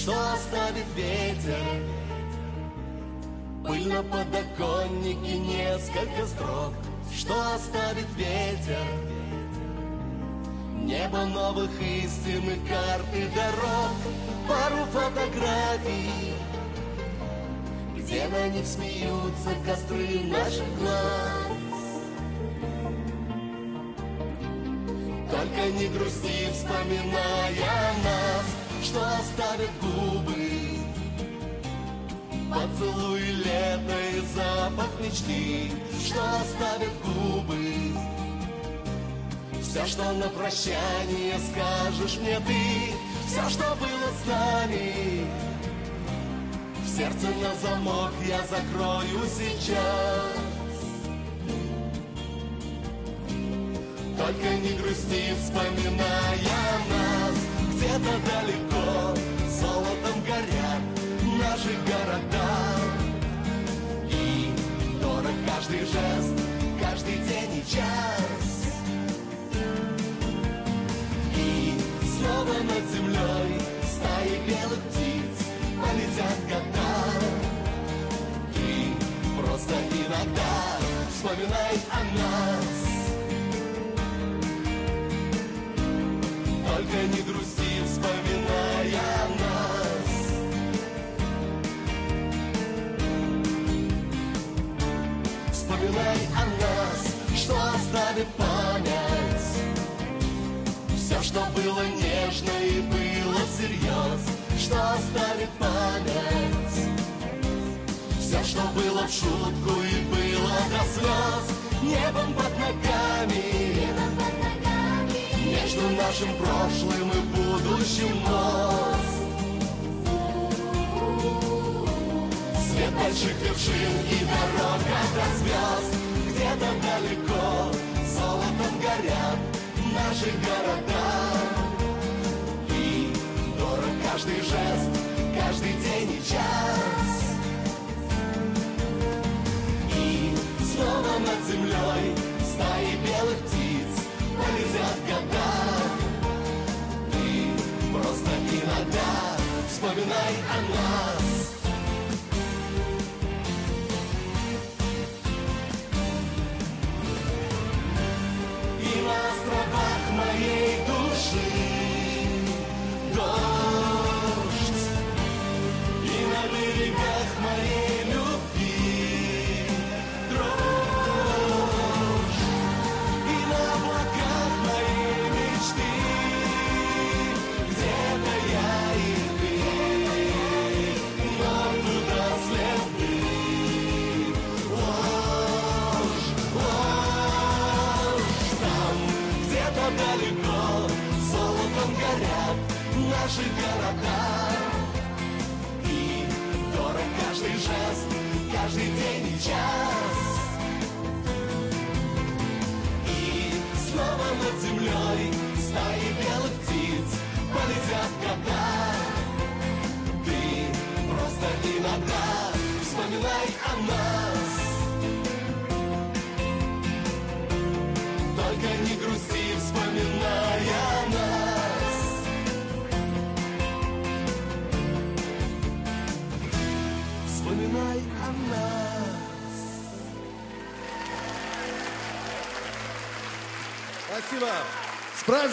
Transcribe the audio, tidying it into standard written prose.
что оставит ветер. Пыль на подоконнике, несколько строк, что оставит ветер. Небо новых истин и карты дорог, пару фотографий, где на них смеются костры наших глаз. Только не грусти, вспоминая нас, что оставят губы, поцелуй лета и запах мечты, что оставят губы. Все, что на прощание скажешь мне ты, все, что было с нами, в сердце на замок я закрою сейчас. Только не грусти, вспоминая нас, где-то далеко золотом горят наши города. И дорог каждый жест, каждый день и час. И снова над землей стаи белых птиц полетят года. Ты просто иногда вспоминай о нас. Только не грусти, вспоминая нас. Вспоминай о нас, что оставит память. Все, что было нежно и было всерьез, что оставит память. Все, что было в шутку и было до слез, небом под ногами, между нашим прошлым и будущим мост. Свет больших вершин и дорога до звезд, где-то далеко золотом горят наши города. И дорог каждый жест, каждый день и час. И снова над землей стаи белых птиц полетят года. Ты просто иногда вспоминай о нас. И на островах моей души дождь, и на берегах моей любви дрожь, и на облаках моей мечты где-то я и ты, но туда следы. Ложь, ложь, там где-то далеко золотом горят наши города. И дорог каждый жест, каждый день и час. И снова над землей стаи белых птиц полетят года. Ты просто иногда вспоминай о нас. Только не грусти, вспоминая нас. Вспоминай о нас. Спасибо. С праздником!